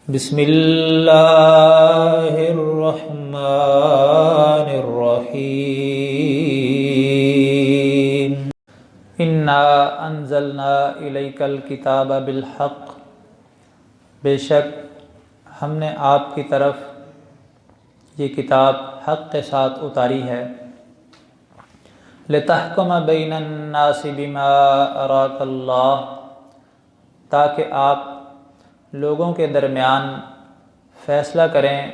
بسم اللہ الرحمن الرحیم انا انزلنا الیک الکتاب بالحق، بے شک ہم نے آپ کی طرف یہ کتاب حق کے ساتھ اتاری ہے، لتحکم بین الناس بما اراک اللہ، تاکہ آپ لوگوں کے درمیان فیصلہ کریں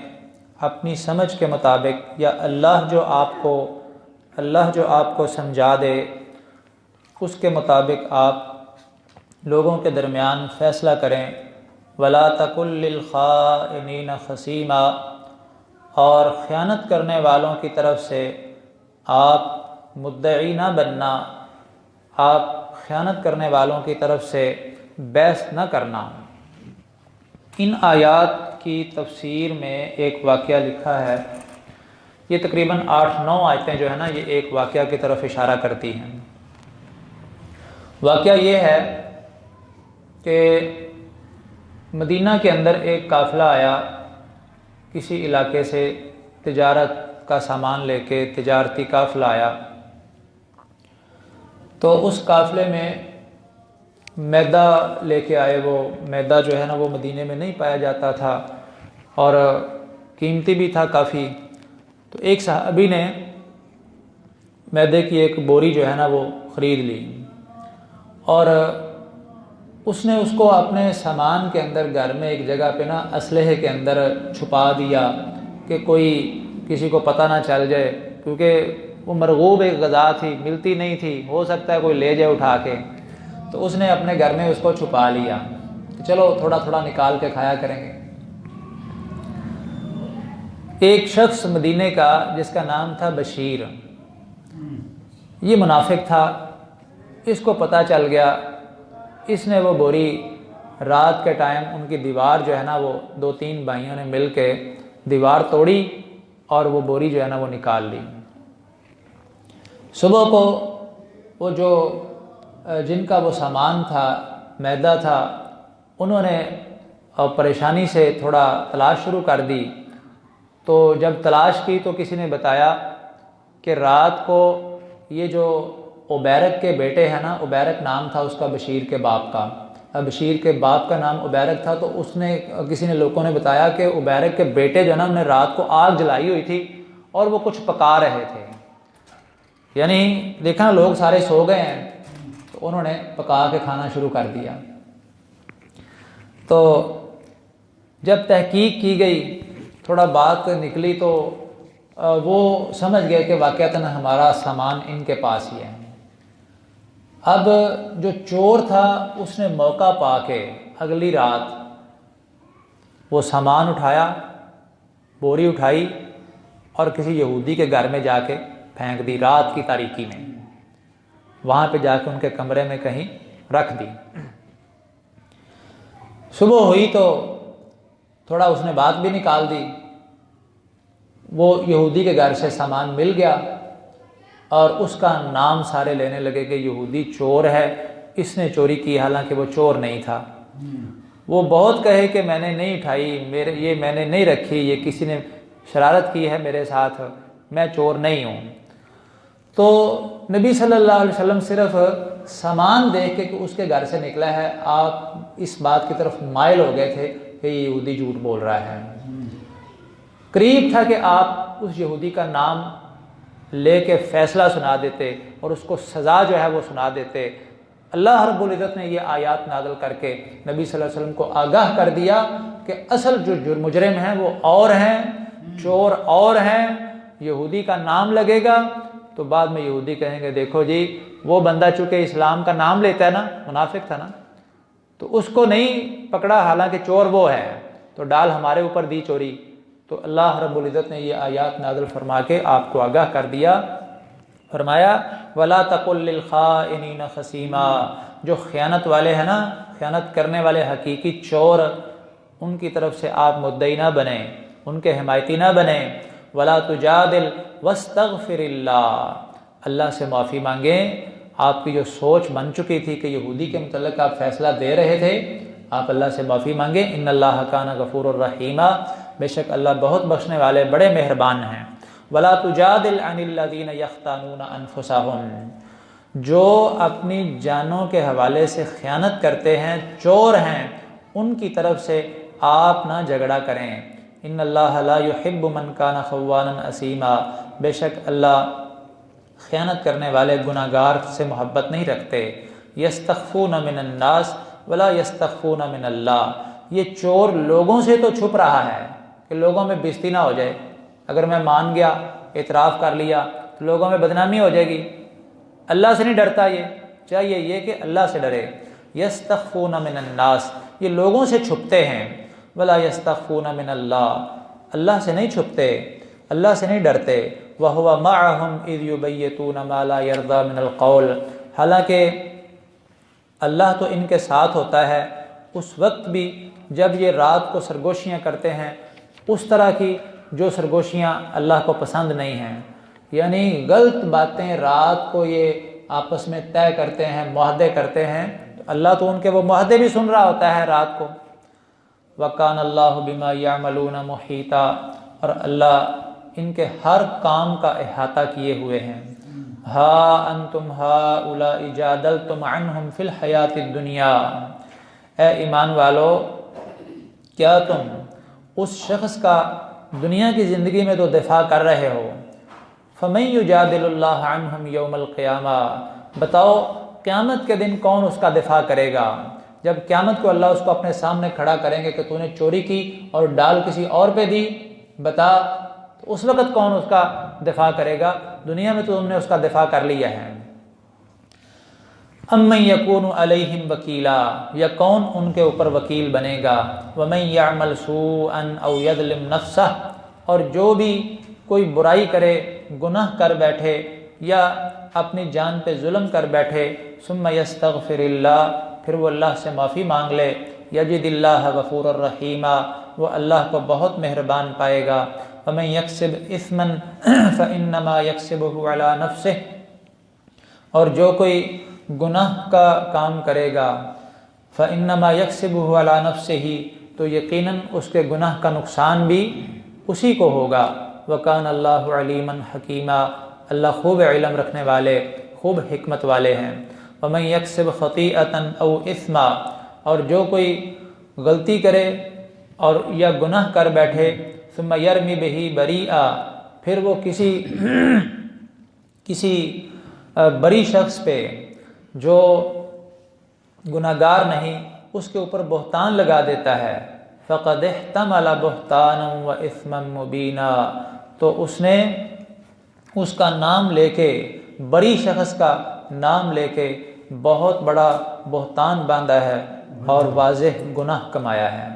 اپنی سمجھ کے مطابق، یا اللہ جو آپ کو سمجھا دے اس کے مطابق آپ لوگوں کے درمیان فیصلہ کریں۔ ولا تکن للخائنین خصیما، اور خیانت کرنے والوں کی طرف سے آپ مدعی نہ بننا، آپ خیانت کرنے والوں کی طرف سے بحث نہ کرنا۔ ان آیات کی تفسیر میں ایک واقعہ لکھا ہے، یہ تقریباً 8-9 آیتیں جو ہے نا، یہ ایک واقعہ کی طرف اشارہ کرتی ہیں۔ واقعہ یہ ہے کہ مدینہ کے اندر ایک قافلہ آیا، کسی علاقے سے تجارت کا سامان لے کے تجارتی قافلہ آیا، تو اس قافلے میں میدا لے کے آئے۔ وہ میدا جو ہے نا وہ مدینے میں نہیں پایا جاتا تھا اور قیمتی بھی تھا کافی، تو ایک صحابی نے میدے کی ایک بوری جو ہے نا وہ خرید لی، اور اس نے اس کو اپنے سامان کے اندر گھر میں ایک جگہ پہ نا اسلحے کے اندر چھپا دیا کہ کوئی کسی کو پتہ نہ چل جائے، کیونکہ وہ مرغوب ایک غذا تھی، ملتی نہیں تھی، ہو سکتا ہے کوئی لے جائے اٹھا کے، تو اس نے اپنے گھر میں اس کو چھپا لیا کہ چلو تھوڑا تھوڑا نکال کے کھایا کریں گے۔ ایک شخص مدینے کا جس کا نام تھا بشیر، یہ منافق تھا، اس کو پتہ چل گیا، اس نے وہ بوری رات کے ٹائم ان کی دیوار جو ہے نا وہ 2-3 بھائیوں نے مل کے دیوار توڑی اور وہ بوری جو ہے نا وہ نکال لی۔ صبح کو وہ جو جن کا وہ سامان تھا، میدا تھا، انہوں نے پریشانی سے تھوڑا تلاش شروع کر دی، تو جب تلاش کی تو کسی نے بتایا کہ رات کو یہ جو عبیرک کے بیٹے ہیں نا، عبیرک نام تھا اس کا بشیر کے باپ کا، بشیر کے باپ کا نام عبیرک تھا، تو کسی نے لوگوں نے بتایا کہ عبیرک کے بیٹے جو ہے نا انہوں نے رات کو آگ جلائی ہوئی تھی اور وہ کچھ پکا رہے تھے، یعنی دیکھا لوگ سارے سو گئے ہیں تو انہوں نے پکا کے کھانا شروع کر دیا۔ تو جب تحقیق کی گئی، تھوڑا بات نکلی، تو وہ سمجھ گئے کہ واقعتاً ہمارا سامان ان کے پاس ہی ہے۔ اب جو چور تھا اس نے موقع پا کے اگلی رات وہ سامان اٹھایا، بوری اٹھائی اور کسی یہودی کے گھر میں جا کے پھینک دی، رات کی تاریکی میں، وہاں پہ جا کے ان کے کمرے میں کہیں رکھ دی۔ صبح ہوئی تو تھوڑا اس نے بات بھی نکال دی، وہ یہودی کے گھر سے سامان مل گیا اور اس کا نام سارے لینے لگے کہ یہودی چور ہے، اس نے چوری کی، حالانکہ وہ چور نہیں تھا۔ وہ بہت کہے کہ میں نے نہیں اٹھائی، یہ میں نے نہیں رکھی، یہ کسی نے شرارت کی ہے میرے ساتھ، میں چور نہیں ہوں۔ تو نبی صلی اللہ علیہ وسلم صرف سامان دیکھ کے کہ اس کے گھر سے نکلا ہے، آپ اس بات کی طرف مائل ہو گئے تھے کہ یہ یہودی جھوٹ بول رہا ہے۔ قریب تھا کہ آپ اس یہودی کا نام لے کے فیصلہ سنا دیتے اور اس کو سزا جو ہے وہ سنا دیتے۔ اللہ رب العزت نے یہ آیات نازل کر کے نبی صلی اللہ علیہ وسلم کو آگاہ کر دیا کہ اصل جو مجرم ہیں وہ اور ہیں، چور اور ہیں، یہودی کا نام لگے گا تو بعد میں یہودی کہیں گے دیکھو جی وہ بندہ چونکہ اسلام کا نام لیتا ہے نا، منافق تھا نا، تو اس کو نہیں پکڑا، حالانکہ چور وہ ہے، تو ڈال ہمارے اوپر دی چوری۔ تو اللہ رب العزت نے یہ آیات نازل فرما کے آپ کو آگاہ کر دیا، فرمایا وَلَا تَقُلْ لِلْخَائِنِينَ خَصِيمًا، جو خیانت والے ہیں نا، خیانت کرنے والے حقیقی چور، ان کی طرف سے آپ مدعی نہ بنیں، ان کے حمایتی نہ بنیں۔ وَلَا تُجَادِلْ وَاسْتَغْفِرِ اللَّهِ، اللہ سے معافی مانگیں۔ آپ کی جو سوچ بن چکی تھی کہ یہودی کے متعلق آپ فیصلہ دے رہے تھے، آپ اللہ سے معافی مانگیں۔ ان اللہ کان غفور الرحیمہ، بے شک اللہ بہت بخشنے والے بڑے مہربان ہیں۔ ولا تجادل عن الذین یختانون انفسهم، جو اپنی جانوں کے حوالے سے خیانت کرتے ہیں، چور ہیں، ان کی طرف سے آپ نہ جھگڑا کریں۔ ان اللہ لا يحب من کان خوانا اثیما، بے شک اللہ خیانت کرنے والے گناہ گار سے محبت نہیں رکھتے۔ یستخفون من الناس ولا یستخفون من اللہ، یہ چور لوگوں سے تو چھپ رہا ہے کہ لوگوں میں بےزتی نہ ہو جائے، اگر میں مان گیا، اعتراف کر لیا تو لوگوں میں بدنامی ہو جائے گی۔ اللہ سے نہیں ڈرتا، یہ چاہیے یہ کہ اللہ سے ڈرے۔ یستخفون من الناس، یہ لوگوں سے چھپتے ہیں، ولا یستخفون من اللہ، اللہ سے نہیں چھپتے، اللہ سے نہیں ڈرتے۔ وَهُوَ مَعَهُمْ إِذْ يُبَيِّتُونَ مَا لَا يَرْضَى مِنَ الْقَوْلِ، حالانکہ اللہ تو ان کے ساتھ ہوتا ہے اس وقت بھی جب یہ رات کو سرگوشیاں کرتے ہیں، اس طرح کی جو سرگوشیاں اللہ کو پسند نہیں ہیں، یعنی غلط باتیں رات کو یہ آپس میں طے کرتے ہیں، معاہدے کرتے ہیں، تو اللہ تو ان کے وہ معاہدے بھی سن رہا ہوتا ہے رات کو۔ وَكَانَ اللَّهُ بِمَا يَعْمَلُونَ مُحِيطًا، اور اللہ ان کے ہر کام کا احاطہ کیے ہوئے ہیں۔ ہا انتم ہؤلاء جادلتم عنہم فی الحیات الدنیا، اے ایمان والو کیا تم اس شخص کا دنیا کی زندگی میں تو دفاع کر رہے ہو، فمن یجادل اللہ عنہم یوم القیامہ، بتاؤ قیامت کے دن کون اس کا دفاع کرے گا؟ جب قیامت کو اللہ اس کو اپنے سامنے کھڑا کریں گے کہ تو نے چوری کی اور ڈال کسی اور پہ دی، بتا تو اس وقت کون اس کا دفاع کرے گا؟ دنیا میں تو تم نے اس کا دفاع کر لیا ہے۔ امن یکون علیہم وکیلا، یا کون ان کے اوپر وکیل بنے گا؟ ومن یعمل سوءا او یظلم نفسہ، اور جو بھی کوئی برائی کرے، گناہ کر بیٹھے یا اپنی جان پہ ظلم کر بیٹھے، ثم یستغفر اللہ، پھر وہ اللہ سے معافی مانگ لے، یجد اللہ غفور الرحیمہ، وہ اللہ کو بہت مہربان پائے گا۔ ومن یکسب اثما فانما یکسبہ علی نفسہ، اور جو کوئی گناہ کا کام کرے گا، فانما یکسبہ علی نفسہ، تو یقیناً اس کے گناہ کا نقصان بھی اسی کو ہوگا۔ وکان اللہ علیما حکیما، اللہ خوب علم رکھنے والے، خوب حکمت والے ہیں۔ ومن یکسب خطیئۃ او اثما، اور جو کوئی غلطی کرے اور یا گناہ کر بیٹھے، ثم یرمی بہ بریئا، پھر وہ کسی بری شخص پہ جو گناہ گار نہیں، اس کے اوپر بہتان لگا دیتا ہے، فقد احتمل بہتانا و اثما مبینا، تو اس نے اس کا نام لے کے، بری شخص کا نام لے کے بہت بڑا بہتان باندھا ہے اور واضح گناہ کمایا ہے۔